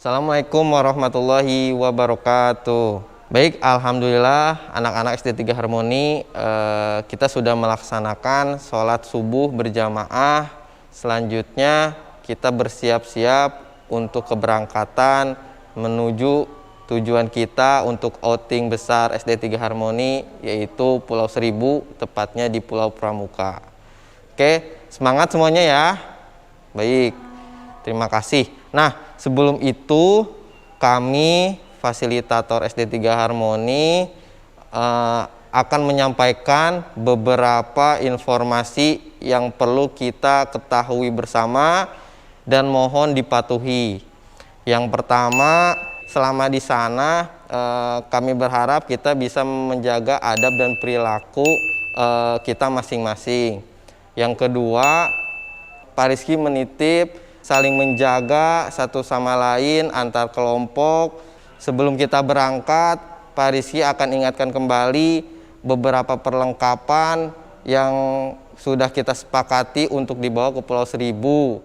Assalamualaikum warahmatullahi wabarakatuh. Baik, alhamdulillah anak-anak SD 3 Harmoni kita sudah melaksanakan sholat subuh berjamaah. Selanjutnya kita bersiap-siap untuk keberangkatan menuju tujuan kita untuk outing besar SD 3 Harmoni, yaitu Pulau Seribu, tepatnya di Pulau Pramuka. Oke, semangat semuanya ya. Baik, terima kasih. Nah, sebelum itu kami fasilitator SD 3 Harmoni akan menyampaikan beberapa informasi yang perlu kita ketahui bersama dan mohon dipatuhi. Yang pertama, selama di sana kami berharap kita bisa menjaga adab dan perilaku kita masing-masing. Yang kedua, Pak Rizky menitip saling menjaga satu sama lain antar kelompok. Sebelum kita berangkat, Pak Rizky akan ingatkan kembali beberapa perlengkapan yang sudah kita sepakati untuk dibawa ke Pulau Seribu.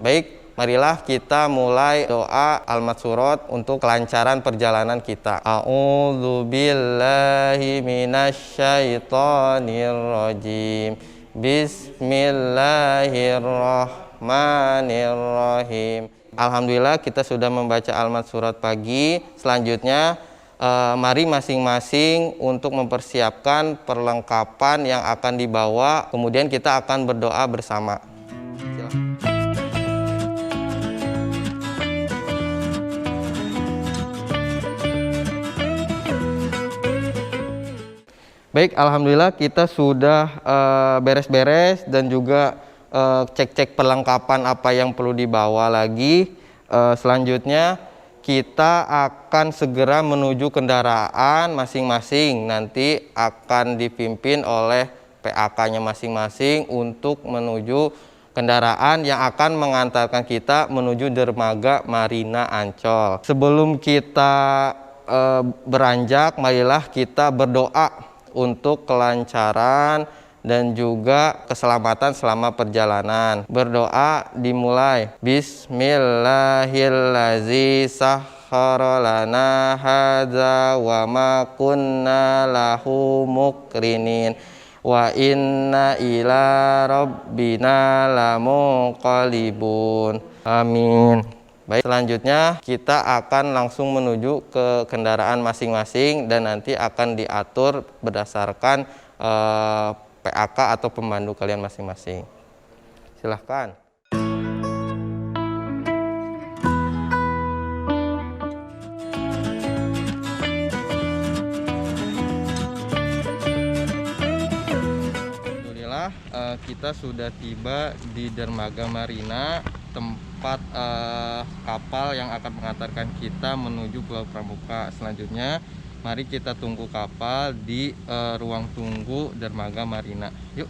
Baik, marilah kita mulai doa al-matsurat untuk kelancaran perjalanan kita. A'udzubillahi minasyaitonirrajim. Bismillahirrahmanirrahim. Alhamdulillah kita sudah membaca al-matsurat pagi. Selanjutnya mari masing-masing untuk mempersiapkan perlengkapan yang akan dibawa. Kemudian kita akan berdoa bersama. Silakan. Baik, alhamdulillah kita sudah beres-beres dan juga cek-cek perlengkapan apa yang perlu dibawa lagi. Selanjutnya kita akan segera menuju kendaraan masing-masing. Nanti akan dipimpin oleh PAK-nya masing-masing untuk menuju kendaraan yang akan mengantarkan kita menuju dermaga Marina Ancol. Sebelum kita beranjak, marilah kita berdoa untuk kelancaran dan juga keselamatan selama perjalanan. Berdoa dimulai. Bismillahirrahmanirrahim. Sahhara lana hadza wa ma kunna lahu muqrinin wa inna ila rabbina lamunqalibun. Amin. Baik, selanjutnya kita akan langsung menuju ke kendaraan masing-masing dan nanti akan diatur berdasarkan PAK atau pemandu kalian masing-masing. Silahkan. Alhamdulillah kita sudah tiba di dermaga Marina, tempat kapal yang akan mengantarkan kita menuju Pulau Pramuka. Selanjutnya mari kita tunggu kapal di ruang tunggu dermaga Marina. Yuk.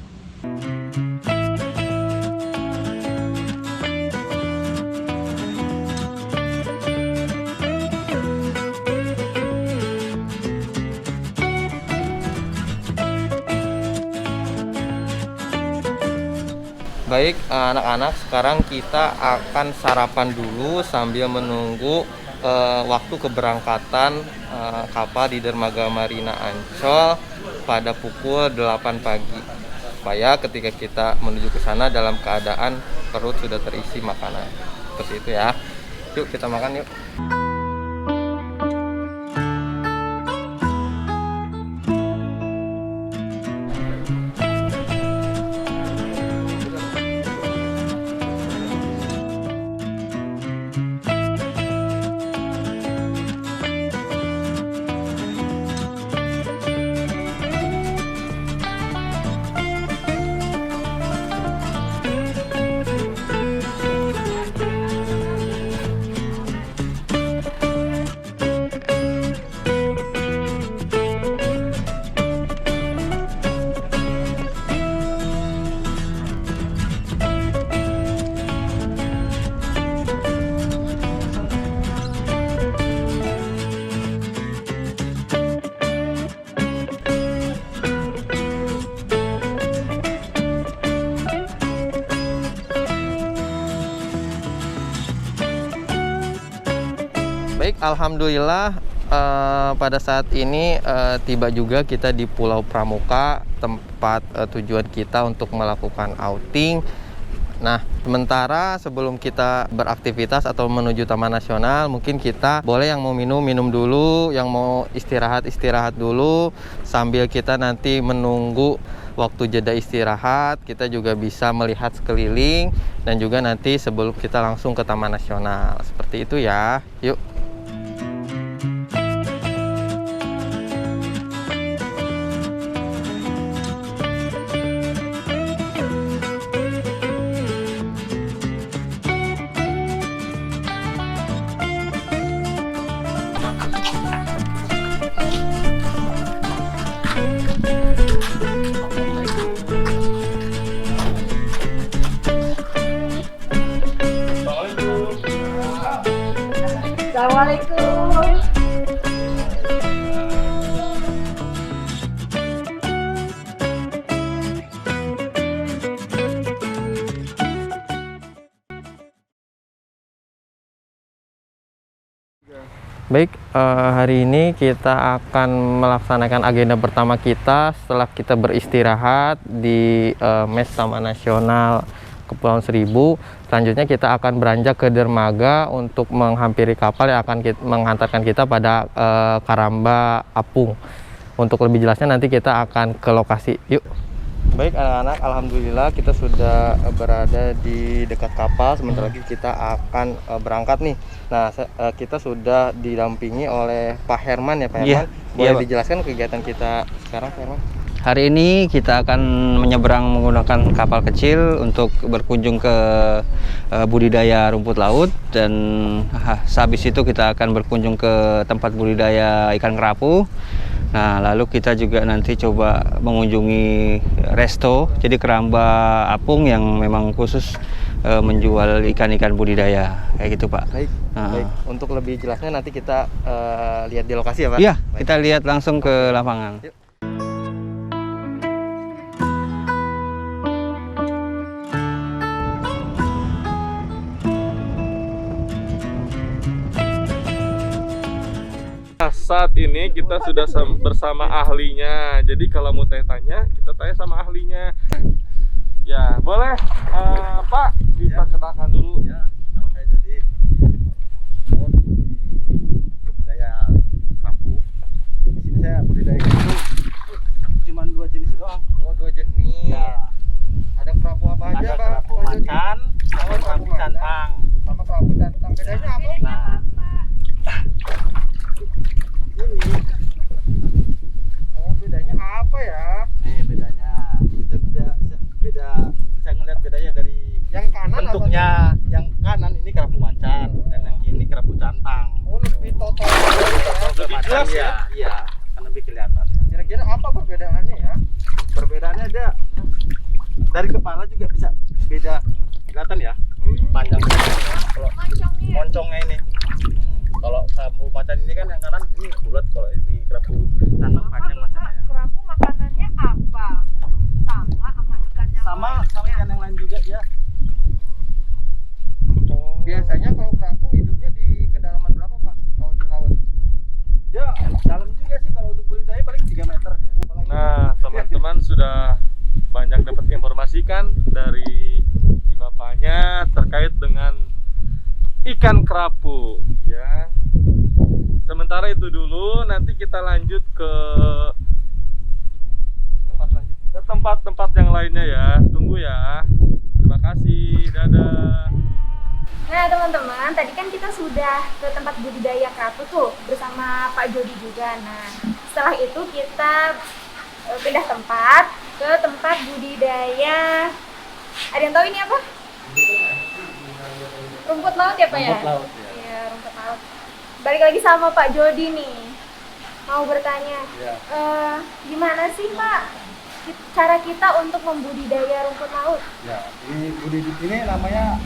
Baik anak-anak, sekarang kita akan sarapan dulu sambil menunggu waktu keberangkatan kapal di dermaga Marina Ancol pada pukul 8 pagi. Supaya ketika kita menuju ke sana dalam keadaan perut sudah terisi makanan. Seperti itu ya. Yuk kita makan yuk. Baik, alhamdulillah pada saat ini tiba juga kita di Pulau Pramuka, tempat tujuan kita untuk melakukan outing. Nah, sementara sebelum kita beraktivitas atau menuju Taman Nasional, mungkin kita boleh yang mau minum dulu, yang mau istirahat dulu, sambil kita nanti menunggu waktu jeda istirahat, kita juga bisa melihat sekeliling, dan juga nanti sebelum kita langsung ke Taman Nasional. Seperti itu ya, yuk. Assalamualaikum. Baik, hari ini kita akan melaksanakan agenda pertama kita setelah kita beristirahat di Mes Taman Nasional Kepulauan Seribu. Selanjutnya kita akan beranjak ke dermaga untuk menghampiri kapal yang akan menghantarkan kita pada Karamba Apung. Untuk lebih jelasnya nanti kita akan ke lokasi. Yuk. Baik anak-anak, alhamdulillah kita sudah berada di dekat kapal. Sebentar lagi kita akan berangkat nih. Nah, kita sudah didampingi oleh Pak Herman ya, Pak Herman. Boleh dijelaskan kegiatan kita sekarang, Pak Herman? Hari ini kita akan menyeberang menggunakan kapal kecil untuk berkunjung ke budidaya rumput laut, dan sehabis itu kita akan berkunjung ke tempat budidaya ikan kerapu. Nah, lalu kita juga nanti coba mengunjungi resto, jadi Karamba Apung yang memang khusus menjual ikan-ikan budidaya, kayak gitu Pak. Baik, baik. Untuk lebih jelasnya nanti kita lihat di lokasi ya Pak? Iya, kita lihat langsung ke lapangan. Yuk. Saat ini kita sudah bersama ahlinya. Jadi kalau mau tanya, kita tanya sama ahlinya. Ya, boleh Pak, diperkenalkan dulu. Ya, nama saya Jody. Budidaya kerapu. Di sini saya budidaya kerapu. Cuma 2 jenis doang. Oh, 2 jenis. Ya. Ada kerapu apa aja, Ada Pak? kerapu macan, sama kerapu cantang. Sama kerapu cantang. Bedanya apa? Nah, ini. Oh, bedanya apa ya? Nih bedanya. Kita beda bisa ngeliat bedanya dari Yang kanan bentuknya. Yang kanan ini kerapu macan dan yang ini kerapu cantang. Oh, lebih total gitu ya. Lebih jelas ya? Iya, kan lebih kelihatan ya. Kira-kira apa perbedaannya ya? Perbedaannya ada dari kepala juga bisa beda, kelihatan ya, panjangnya. Kalau moncongnya ini, kalau kerapu macan ini kan yang kanan ini bulat, kalau ini kerapu cantang panjang macannya. Kerapu makanannya apa? Sama ikan yang Sama lain? sama ikan yang lain juga dia. Biasanya kalau kerapu hidupnya di kedalaman berapa Pak? Kalau di laut? Dia dalam juga sih, kalau untuk budidaya paling 3 meter dia. Nah, teman-teman sudah banyak dapat informasi kan dari bapaknya terkait dengan ikan kerapu ya. Sementara itu dulu, nanti kita lanjut ke tempat-tempat yang lainnya ya. Tunggu ya. Terima kasih. Dadah. Nah teman-teman, tadi kan kita sudah ke tempat budidaya kerapu tuh bersama Pak Jody juga. Nah setelah itu kita pindah tempat ke tempat budidaya. Ada yang tahu ini apa? Rumput laut ya Pak ya? Rumput laut ya. Iya, rumput laut. Balik lagi sama Pak Jody nih. Mau bertanya, Ya. gimana sih Pak cara kita untuk membudidaya rumput laut? Ya, ini namanya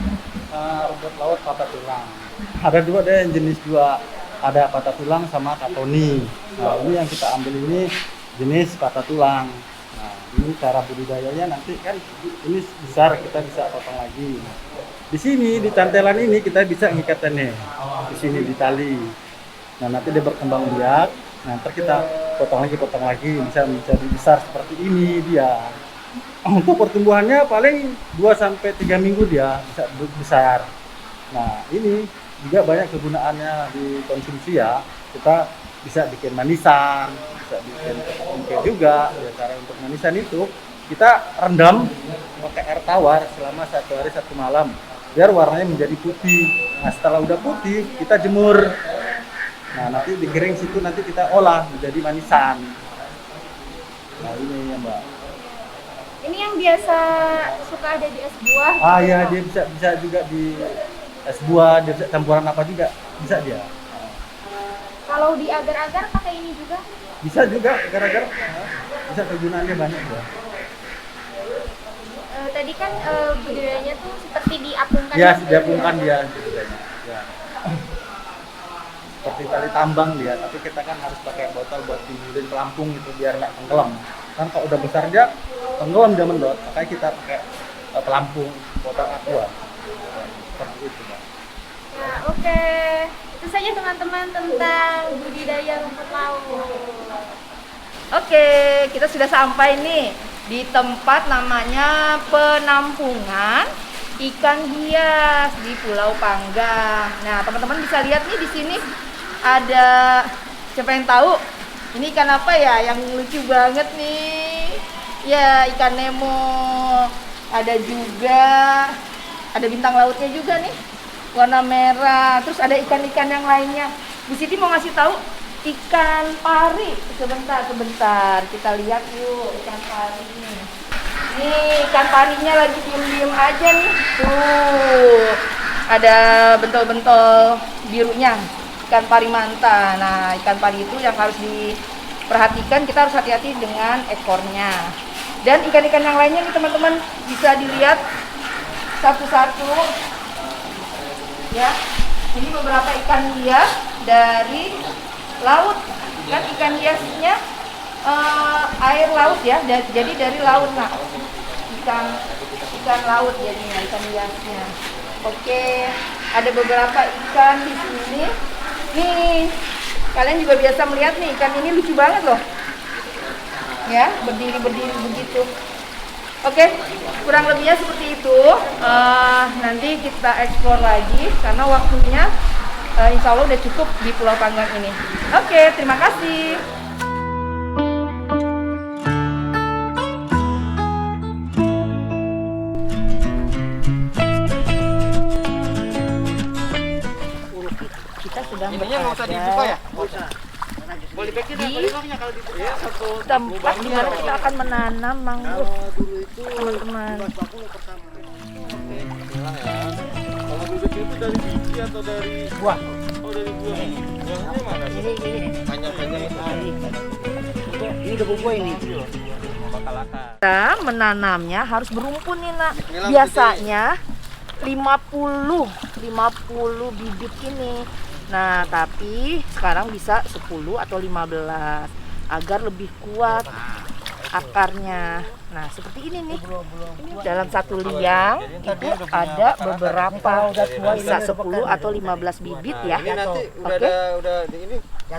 rumput laut patah tulang. Ada dua deh, jenis dua. Ada patah tulang sama katoni. Nah, ini yang kita ambil ini jenis patah tulang. Nah, ini cara budidayanya nanti kan ini besar, kita bisa potong lagi. Di sini di tantelan ini kita bisa ngikatannya. Di sini di tali. Nah nanti dia berkembang biak. Nah ntar kita potong lagi, bisa menjadi besar seperti ini dia. Untuk pertumbuhannya paling 2-3 minggu dia bisa besar. Nah ini juga banyak kegunaannya di konsumsi ya. Kita bisa bikin manisan, bisa bikin tepung juga. Ya, cara untuk manisan itu kita rendam pakai air tawar selama 1 hari 1 malam biar warnanya menjadi putih. Nah setelah udah putih kita jemur. Nah nanti digiring situ nanti kita olah menjadi manisan. Nah ini ya Mbak. Ini yang biasa suka ada di es buah. Ah gitu ya Pak? dia bisa juga di es buah, dia bisa campuran apa juga bisa dia. Kalau di agar-agar pakai ini juga. Bisa juga gara-gara bisa kegunaannya banyak ya. Tadi kan budidayanya tuh seperti diapungkan. Ya, gitu diapungkan dia budidayanya. Ya. Seperti tali tambang dia, tapi kita kan harus pakai botol buat timbulin pelampung gitu biar nggak tenggelam. Kan kalau udah besar dia tenggelam dia mendot, makanya kita pakai pelampung botol aqua. Seperti itu, Mbak. Ya, oke. Itu saja teman-teman tentang budidaya rumput laut. Oke, kita sudah sampai nih di tempat namanya penampungan ikan hias di Pulau Panggang. Nah, teman-teman bisa lihat nih di sini ada, siapa yang tahu ini ikan apa ya yang lucu banget nih? Ya, ikan Nemo. Ada juga, ada bintang lautnya juga nih, warna merah. Terus ada ikan-ikan yang lainnya. Di sini mau ngasih tahu ikan pari. Sebentar, kita lihat yuk ikan pari nih. Nih ikan parinya lagi diem-diem aja nih. Tuh, ada bentol-bentol birunya, ikan pari manta. Nah, ikan pari itu yang harus diperhatikan, kita harus hati-hati dengan ekornya. Dan ikan-ikan yang lainnya nih teman-teman bisa dilihat satu-satu. Ya, ini beberapa ikan hias dari laut. Kan ikan hiasnya air laut ya, jadi dari laut. Nah, ikan laut jadinya, ikan hiasnya. Oke, ada beberapa ikan di sini. Nih, kalian juga biasa melihat nih, ikan ini lucu banget loh. Ya, berdiri begitu. Oke, kurang lebihnya seperti itu. Nanti kita eksplor lagi karena waktunya insya Allah udah cukup di Pulau Panggang ini. Oke, terima kasih. Kita sedang berada di tempat di mana kita akan menanam mangrove, teman-teman. Kalau bibit itu dari biji atau dari Buah. Oh, dari buah. Buahnya mana? Ini udah buah ini. Kita menanamnya harus berumpun nih nak. Biasanya 50 bibit ini. Nah, tapi sekarang bisa 10 atau 15 agar lebih kuat akarnya. Nah, seperti ini nih. Dalam satu liang itu ada beberapa, bisa 10 atau 15 bibit ya. Oke.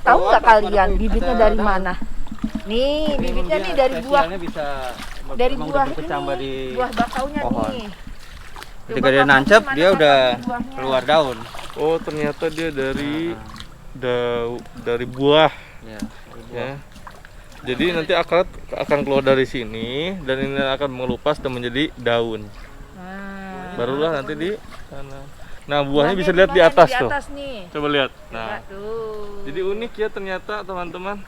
Tahu nggak kalian bibitnya dari mana? Nih, bibitnya nih dari buah. Dari buah ini, buah bakaunya nih. Ketika dia nancap, dia udah keluar daun. Oh, ternyata dia dari dari buah. Ya. Jadi nanti akar akan keluar dari sini dan ini akan mengelupas dan menjadi daun. Nah, Barulah nanti di sana. Nah, buahnya bisa lihat di atas tuh. Nih. Coba lihat. Nah, Tuh. jadi unik ya ternyata teman-teman.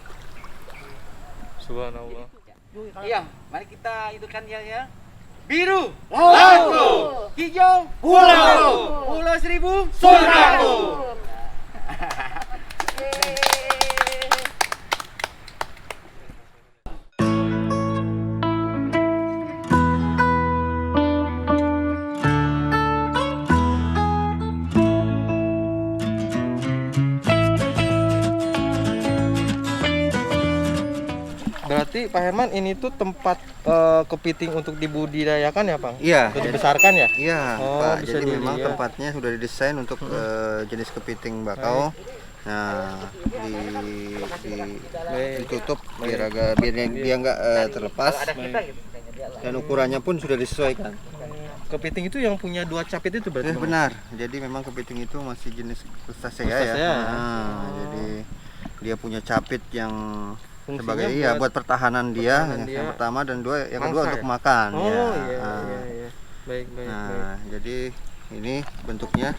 Subhanallah. Iya, mari kita hidupkan ya. Biru, lautku, hijau, pulau, pulau seribu, surgaku. Berarti Pak Herman ini tuh tempat kepiting untuk dibudidayakan ya, Bang? Iya. Untuk dibesarkan ya? Iya, Oh, Pak. bisa Jadi memang dilihat. tempatnya sudah didesain untuk jenis kepiting bakau Nah, ditutup biar dia nggak terlepas. Dan ukurannya pun sudah disesuaikan. Kepiting itu yang punya 2 capit itu berarti? Benar. Jadi memang kepiting itu masih jenis Crustacea ya. Nah, jadi dia punya capit yang sebagai buat pertahanan dia yang pertama, dan yang kedua untuk makan. Iya. Baik. Nah, jadi ini bentuknya.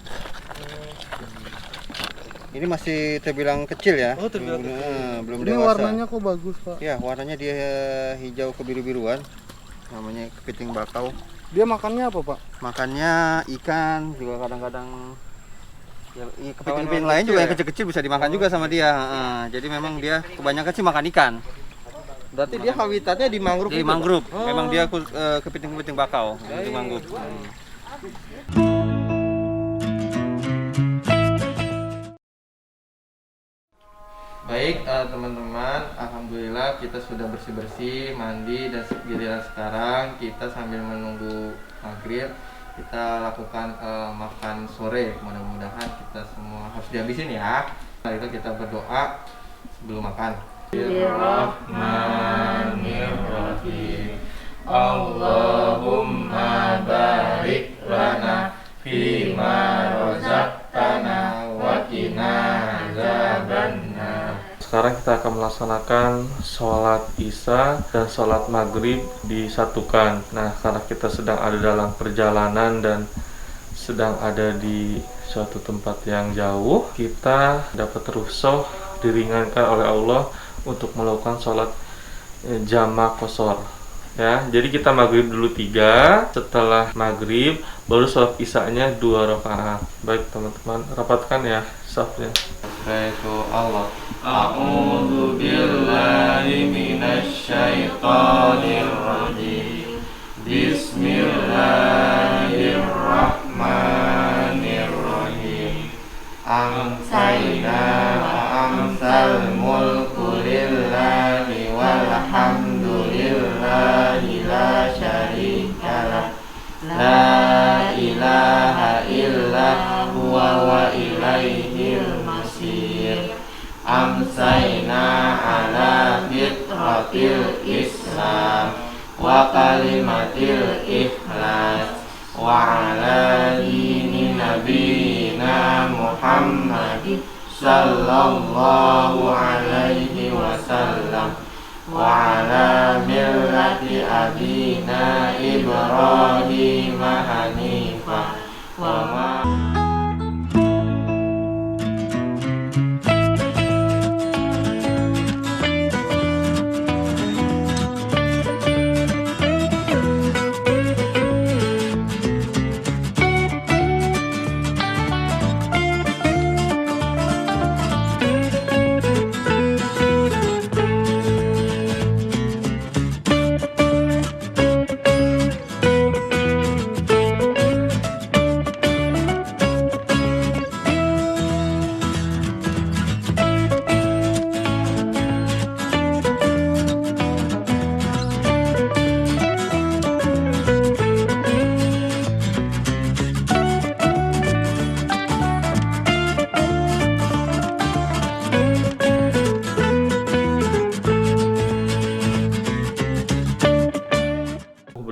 Ini masih terbilang kecil ya. Belum Ini dewasa. warnanya kok bagus, Pak? Ya, warnanya dia hijau kebiru-biruan. Namanya kepiting bakau. Dia makannya apa, Pak? Makannya ikan, juga kadang-kadang ya, kepiting-kepiting lain juga yang kecil-kecil bisa dimakan juga sama dia. Jadi memang dia kebanyakan sih makan ikan. Berarti dia habitatnya di mangrove. Di mangrove. Memang dia kepiting-kepiting bakau di mangrove. Baik teman-teman, alhamdulillah kita sudah bersih-bersih, mandi, dan giliran sekarang kita sambil menunggu maghrib kita lakukan makan sore. Mudah-mudahan kita semua harus dihabisin ya. Setelah itu kita berdoa sebelum makan. Bismillahirrahmanirrahim. Allahumma barik lana fima razaqtana wa qina azabannar. Sekarang kita akan melaksanakan sholat isya dan sholat maghrib disatukan. Nah, karena kita sedang ada dalam perjalanan dan sedang ada di suatu tempat yang jauh, kita dapat rukhsah diringankan oleh Allah untuk melakukan sholat jamak qashar. Ya, jadi kita maghrib dulu 3, setelah maghrib baru sholat isyanya 2 rakaat. Baik teman-teman, rapatkan ya safnya. Yaitu Allah. A'udzu billahi minasyaitonir rajim. Bismillahirrahmanirrahim. Amsayna wa amsal mulku lillahi walhamdulillahi la syarikalah. La ilaha illa huwa wa ilaihil masir. Amsayna ala fitratil Islam wa kalimatil ikhlas wa ala dini nabiyina Muhammadin sallallahu alaihi wasallam wa ala millati abina Ibrahim hanifah wa ma.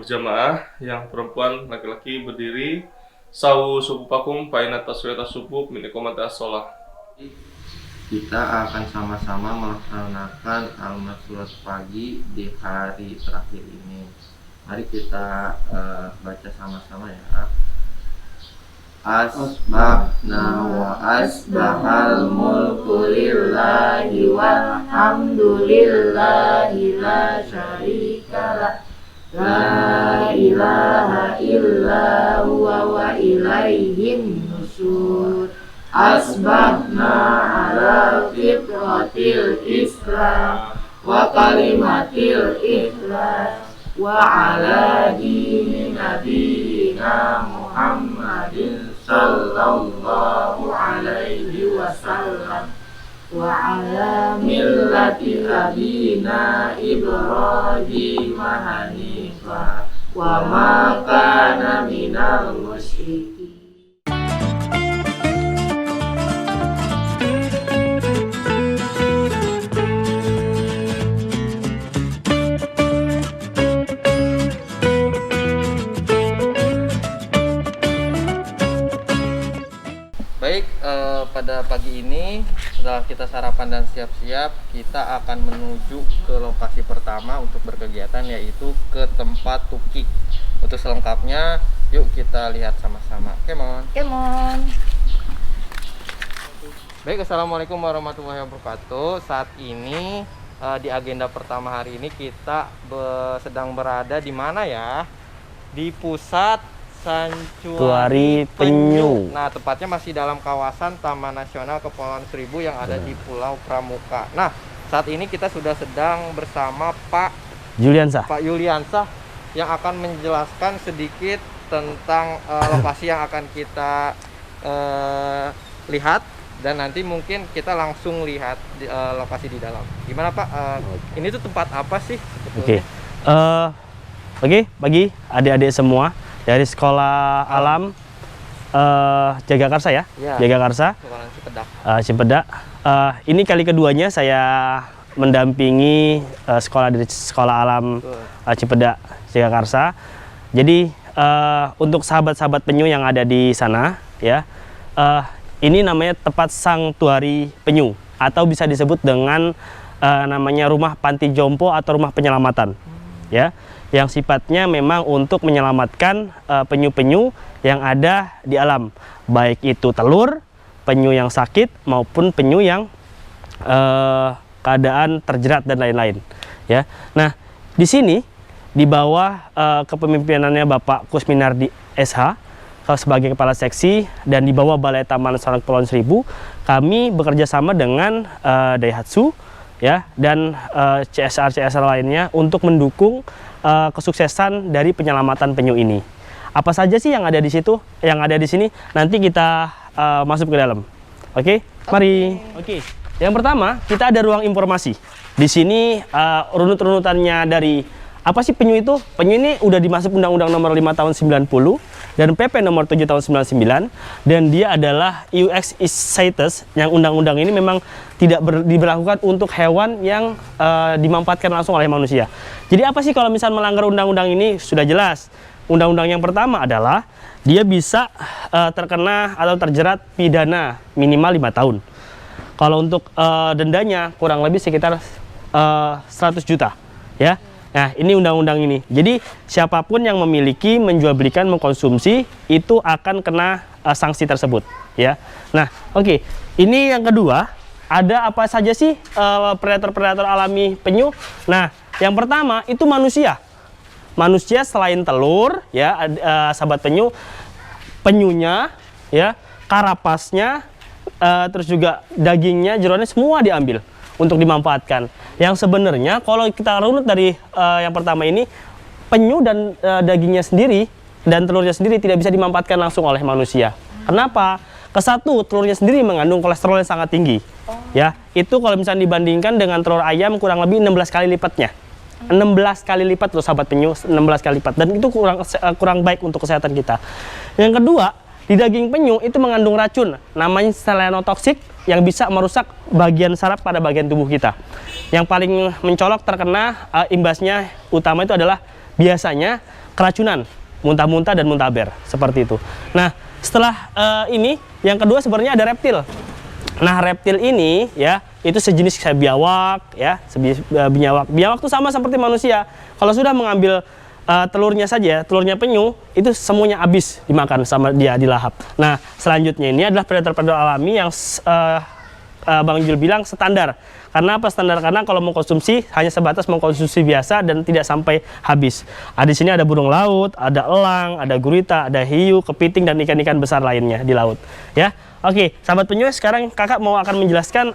Berjamaah, yang perempuan laki-laki berdiri. Sawu sufufakum fa inna taswiyata sufuf min iqamatis shalah. Kita akan sama-sama melaksanakan al-masulat pagi di hari terakhir ini. Mari kita baca sama-sama ya. Asbahna wa asbahal mulku lillahi walhamdulillahi la syarikalah. La ilaha illa huwa wa ilaihin nusur. Asbahna ala fitratil Islam wa kalimatil ikhlas wa ala dini nabiyina Muhammadin sallallahu alaihi wasallam wa ala millati abina Ibrahim hanifah wa ma kana minal musyrikin. Baik, pada pagi ini setelah kita sarapan dan siap-siap, kita akan menuju ke lokasi pertama untuk berkegiatan, yaitu ke tempat tukik. Untuk selengkapnya, yuk kita lihat sama-sama. Come on. Baik, assalamualaikum warahmatullahi wabarakatuh. Saat ini di agenda pertama hari ini kita sedang berada di mana ya? Di pusat Santuari Penyu. Nah, tepatnya masih dalam kawasan Taman Nasional Kepulauan Seribu yang ada di Pulau Pramuka. Nah, saat ini kita sudah sedang bersama Pak Yuliansah yang akan menjelaskan sedikit tentang lokasi yang akan kita lihat, dan nanti mungkin kita langsung lihat lokasi di dalam. Gimana Pak? Ini tuh tempat apa sih sebetulnya? Oke, bagi adik-adik semua dari Sekolah Alam Jagakarsa ya, Jagakarsa, Cipedak. Ini kali keduanya saya mendampingi sekolah dari Sekolah Alam Cipedak Jagakarsa. Jadi untuk sahabat-sahabat penyu yang ada di sana ya, ini namanya tempat Santuari Penyu atau bisa disebut dengan namanya rumah panti jompo atau rumah penyelamatan ya, yang sifatnya memang untuk menyelamatkan penyu-penyu yang ada di alam, baik itu telur, penyu yang sakit maupun penyu yang keadaan terjerat dan lain-lain ya. Nah, di sini di bawah kepemimpinannya Bapak Kusminardi SH sebagai kepala seksi dan di bawah Balai Taman Nasional Kepulauan Seribu, kami bekerja sama dengan Daihatsu ya dan CSR lainnya untuk mendukung kesuksesan dari penyelamatan penyu ini. Apa saja sih yang ada di situ, yang ada di sini? Nanti kita masuk ke dalam. Oke, mari. Oke. Yang pertama, kita ada ruang informasi. Di sini runut-runutannya dari apa sih penyu itu? Penyu ini udah dimasuk Undang-Undang Nomor 5 Tahun 90 dan PP Nomor 7 Tahun 99, dan dia adalah UX Cites, yang undang-undang ini memang tidak diberlakukan untuk hewan yang dimanfaatkan langsung oleh manusia. Jadi apa sih kalau misal melanggar undang-undang ini? Sudah jelas. Undang-undang yang pertama adalah dia bisa terkena atau terjerat pidana minimal 5 tahun. Kalau untuk dendanya kurang lebih sekitar 100 juta ya. Nah, ini undang-undang ini. Jadi siapapun yang memiliki, menjual belikan, mengkonsumsi itu akan kena sanksi tersebut ya. Nah, oke. Ini yang kedua, ada apa saja sih predator-predator alami penyu? Nah, yang pertama itu manusia. Manusia selain telur ya, sahabat penyu, penyunya ya, karapasnya, terus juga dagingnya, jeroannya semua diambil untuk dimanfaatkan. Yang sebenarnya kalau kita runut dari yang pertama ini, penyu dan dagingnya sendiri dan telurnya sendiri tidak bisa dimanfaatkan langsung oleh manusia. Kenapa? Kesatu, telurnya sendiri mengandung kolesterol yang sangat tinggi. Ya, itu kalau misalnya dibandingkan dengan telur ayam kurang lebih 16 kali lipatnya. 16 kali lipat loh sahabat penyu, 16 kali lipat, dan itu kurang baik untuk kesehatan kita. Yang kedua, di daging penyu itu mengandung racun namanya selenotoksik yang bisa merusak bagian saraf pada bagian tubuh kita. Yang paling mencolok terkena imbasnya utama itu adalah biasanya keracunan, muntah-muntah dan muntaber seperti itu. Nah, setelah ini yang kedua sebenarnya ada reptil. Nah, reptil ini ya itu sejenis kayak biawak ya, biawak. Biawak itu sama seperti manusia. Kalau sudah mengambil telurnya saja, telurnya penyu itu semuanya habis dimakan sama dia, dilahap. Nah, selanjutnya ini adalah predator-predator alami yang Bang Jul bilang standar. Karena apa standar? Karena kalau mengkonsumsi hanya sebatas mengkonsumsi biasa dan tidak sampai habis. Di sini ada burung laut, ada elang, ada gurita, ada hiu, kepiting dan ikan-ikan besar lainnya di laut. Ya, oke, sahabat penyu, sekarang kakak mau akan menjelaskan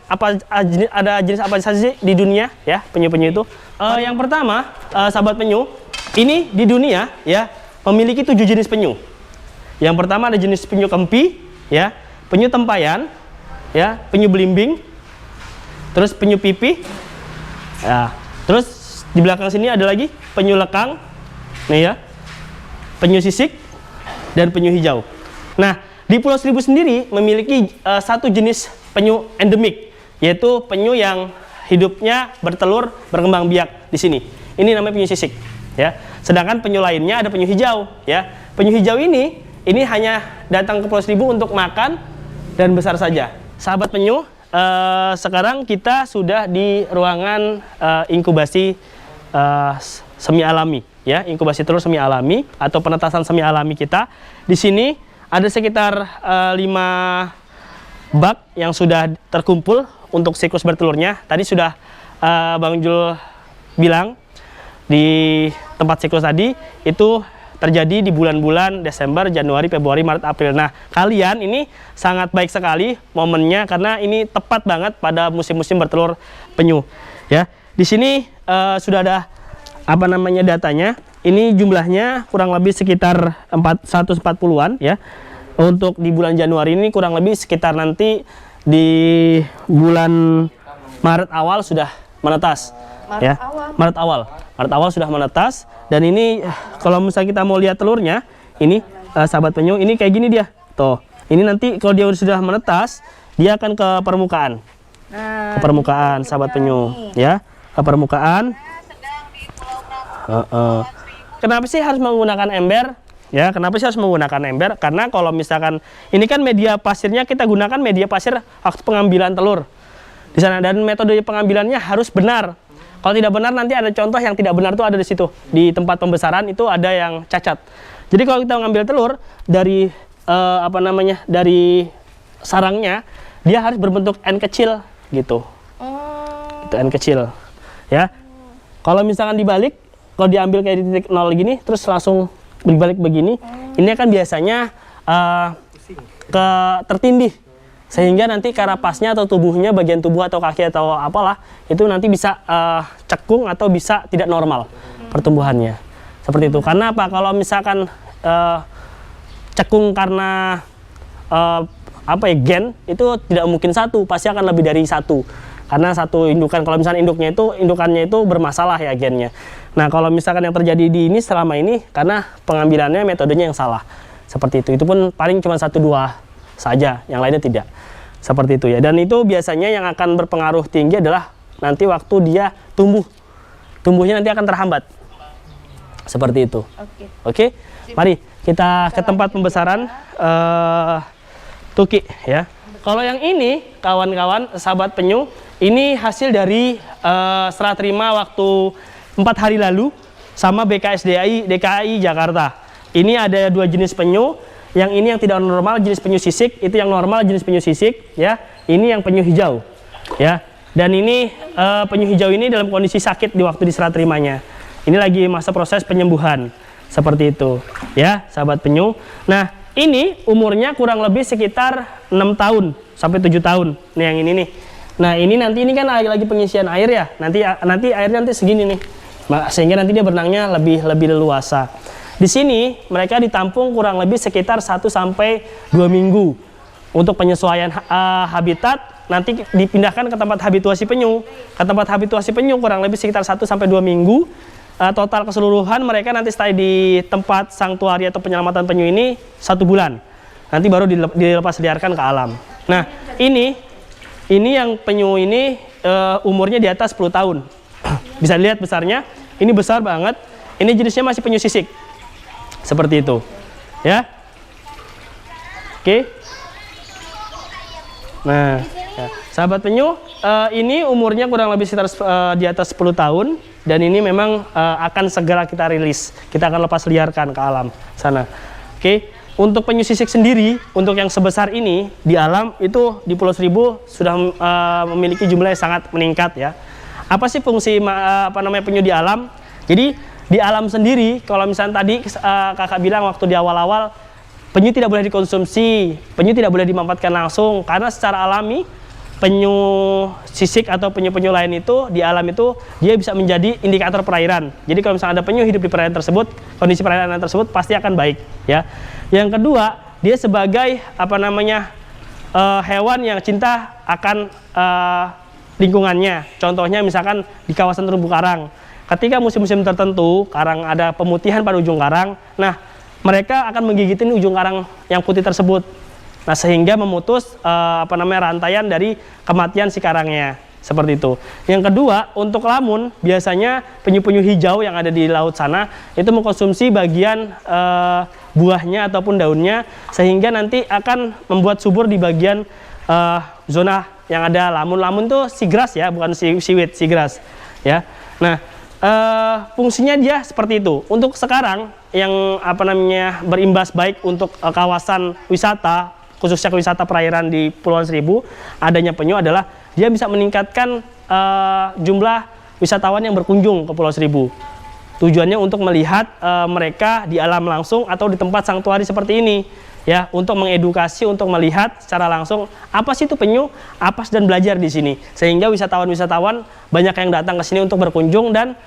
ada jenis apa saja sih di dunia ya penyu-penyu itu. Yang pertama, sahabat penyu, ini di dunia ya memiliki 7 jenis penyu. Yang pertama ada jenis penyu kempi ya, penyu tempayan ya, penyu belimbing, terus penyu pipih ya, terus di belakang sini ada lagi penyu lekang nih ya, penyu sisik dan penyu hijau. Nah, di Pulau Seribu sendiri memiliki satu jenis penyu endemik, yaitu penyu yang hidupnya bertelur berkembang biak di sini. Ini namanya penyu sisik ya. Sedangkan penyu lainnya ada penyu hijau ya. Penyu hijau ini hanya datang ke Pulau Seribu untuk makan dan besar saja. Sahabat penyu, sekarang kita sudah di ruangan inkubasi semi alami, ya, inkubasi telur semi alami atau penetasan semi alami kita. Di sini ada sekitar 5 bak yang sudah terkumpul untuk siklus bertelurnya. Tadi sudah Bang Jul bilang di tempat siklus tadi itu terjadi di bulan-bulan Desember, Januari, Februari, Maret, April. Nah, kalian ini sangat baik sekali momennya karena ini tepat banget pada musim-musim bertelur penyu. Ya, di sini sudah ada datanya. Ini jumlahnya kurang lebih sekitar 140-an ya. Untuk di bulan Januari ini kurang lebih sekitar nanti di bulan Maret awal sudah menetas. Maret awal sudah menetas. Dan ini kalau misalnya kita mau lihat telurnya, ini sahabat penyu, ini kayak gini dia. Tuh, ini nanti kalau dia sudah menetas, dia akan ke permukaan. Ke permukaan sahabat penyu, ya. Ke permukaan. Kenapa sih harus menggunakan ember? Ya, kenapa sih harus menggunakan ember? Karena kalau misalkan ini kan media pasirnya, kita gunakan media pasir waktu pengambilan telur di sana, dan metode pengambilannya harus benar. Kalau tidak benar nanti ada contoh yang tidak benar tuh ada di situ. Di tempat pembesaran itu ada yang cacat. Jadi kalau kita mengambil telur dari dari sarangnya, dia harus berbentuk N kecil gitu. Itu N kecil. Ya. Kalau misalkan dibalik, kalau diambil kayak di titik 0 gini terus langsung berbalik begini, ini akan biasanya tertindih. Sehingga nanti karapasnya atau tubuhnya, bagian tubuh atau kaki atau apalah, itu nanti bisa cekung atau bisa tidak normal pertumbuhannya. Seperti itu. Karena apa? Kalau misalkan cekung karena gen, itu tidak mungkin satu, pasti akan lebih dari satu. Karena satu indukan, kalau misalnya indukannya itu bermasalah ya gennya. Nah, kalau misalkan yang terjadi di ini selama ini karena pengambilannya metodenya yang salah. Seperti itu. Itu pun paling cuma 1-2 saja, yang lainnya tidak. Seperti itu ya. Dan itu biasanya yang akan berpengaruh tinggi adalah nanti waktu dia tumbuh. Tumbuhnya nanti akan terhambat. Seperti itu. Oke. Mari kita ke tempat pembesaran tuki ya. Kalau yang ini kawan-kawan sahabat penyu, ini hasil dari serah terima waktu 4 hari lalu sama BKSDI DKI Jakarta. Ini ada 2 jenis penyu. Yang ini yang tidak normal, jenis penyu sisik, itu yang normal jenis penyu sisik ya. Ini yang penyu hijau ya. Dan ini penyu hijau ini dalam kondisi sakit di waktu diserah terimanya. Ini lagi masa proses penyembuhan. Seperti itu ya, sahabat penyu. Nah, ini umurnya kurang lebih sekitar 6 tahun sampai 7 tahun. Nih yang ini nih. Nah, ini nanti ini kan lagi pengisian air ya. Nanti airnya nanti segini nih. Sehingga nanti dia berenangnya lebih leluasa. Di sini mereka ditampung kurang lebih sekitar 1 sampai 2 minggu untuk penyesuaian habitat. Nanti dipindahkan ke tempat habituasi penyu. Ke tempat habituasi penyu kurang lebih sekitar 1 sampai 2 minggu. Total keseluruhan mereka nanti stay di tempat sanktuari atau penyelamatan penyu ini 1 bulan. Nanti baru dilepas liarkan ke alam. Nah, ini yang penyu ini umurnya di atas 10 tahun. Bisa lihat besarnya. Ini besar banget. Ini jenisnya masih penyu sisik. Seperti itu, ya. Oke. Nah, ya. Sahabat penyu, ini umurnya kurang lebih sekitar di atas 10 tahun dan ini memang akan segera kita rilis. Kita akan lepas liarkan ke alam sana. Oke. Untuk penyu sisik sendiri, untuk yang sebesar ini di alam itu di Pulau Seribu sudah memiliki jumlah yang sangat meningkat ya. Apa sih fungsi penyu di alam? Jadi di alam sendiri, kalau misalnya tadi kakak bilang waktu di awal-awal, penyu tidak boleh dikonsumsi, penyu tidak boleh dimanfaatkan langsung, karena secara alami penyu sisik atau penyu-penyu lain itu di alam itu dia bisa menjadi indikator perairan. Jadi kalau misalnya ada penyu hidup di perairan tersebut, kondisi perairan tersebut pasti akan baik ya. Yang kedua, dia sebagai hewan yang cinta akan lingkungannya. Contohnya misalkan di kawasan terumbu karang. Ketika musim-musim tertentu, karang ada pemutihan pada ujung karang, nah mereka akan menggigitin ujung karang yang putih tersebut. Nah, sehingga memutus rantaian dari kematian si karangnya. Seperti itu. Yang kedua, untuk lamun, biasanya penyu-penyu hijau yang ada di laut sana itu mengkonsumsi bagian buahnya ataupun daunnya, sehingga nanti akan membuat subur di bagian zona yang ada lamun tuh seagrass ya, bukan seaweed, seagrass ya. Nah, fungsinya dia seperti itu. Untuk sekarang yang berimbas baik untuk kawasan wisata, khususnya wisata perairan di Pulauan Seribu, adanya penyu adalah dia bisa meningkatkan jumlah wisatawan yang berkunjung ke Pulau Seribu. Tujuannya untuk melihat mereka di alam langsung atau di tempat sanktuari seperti ini, ya, untuk mengedukasi, untuk melihat secara langsung apa sih itu penyu, apa dan belajar di sini, sehingga wisatawan-wisatawan banyak yang datang ke sini untuk berkunjung dan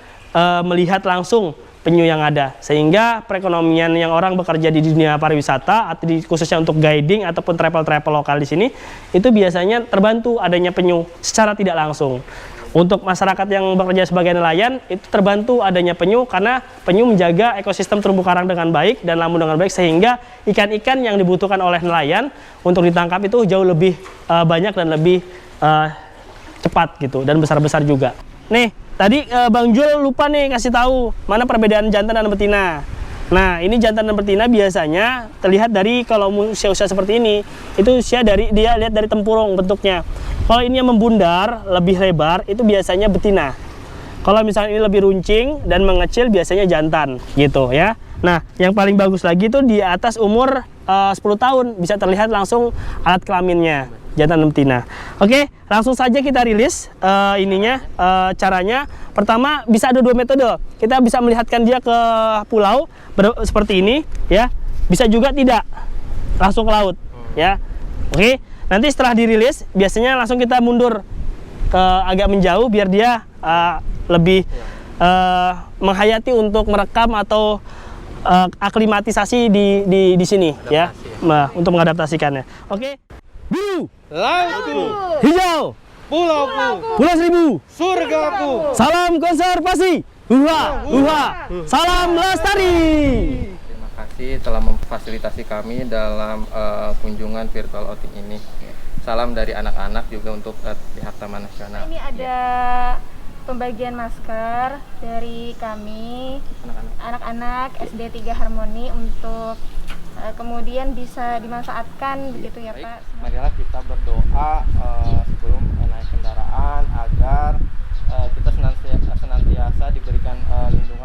melihat langsung penyu yang ada, sehingga perekonomian yang orang bekerja di dunia pariwisata atau khususnya untuk guiding ataupun travel lokal di sini itu biasanya terbantu adanya penyu secara tidak langsung. Untuk masyarakat yang bekerja sebagai nelayan itu terbantu adanya penyu, karena penyu menjaga ekosistem terumbu karang dengan baik dan lamun dengan baik, sehingga ikan-ikan yang dibutuhkan oleh nelayan untuk ditangkap itu jauh lebih banyak dan lebih cepat gitu, dan besar-besar juga. Nih, tadi Bang Jul lupa nih kasih tahu mana perbedaan jantan dan betina. Nah, ini jantan dan betina biasanya terlihat dari kalau usia-usia seperti ini, itu usia dia lihat dari tempurung bentuknya. Kalau ini yang membundar, lebih lebar, itu biasanya betina. Kalau misalnya ini lebih runcing dan mengecil, biasanya jantan gitu ya. Nah, yang paling bagus lagi itu di atas umur 10 tahun bisa terlihat langsung alat kelaminnya, jantan dan betina. Oke, langsung saja kita rilis caranya. Pertama, bisa ada 2 metode. Kita bisa melihatkan dia ke pulau seperti ini ya. Bisa juga tidak, langsung ke laut ya. Oke, nanti setelah dirilis biasanya langsung kita mundur ke agak menjauh biar dia lebih menghayati untuk merekam atau aklimatisasi di sini ya, untuk mengadaptasikannya. Oke. Biru, Lautku, hijau, pulauku, Pulau Seribu, surgaku. salam konservasi, salam lestari. Terima kasih telah memfasilitasi kami dalam kunjungan virtual outing ini. Salam dari anak-anak juga untuk pihak Taman Nasional. Ini ada pembagian masker dari kami anak-anak SD 3 Harmoni untuk kemudian bisa dimanfaatkan begitu ya Pak. Marilah kita berdoa sebelum naik kendaraan agar kita senantiasa diberikan lindungan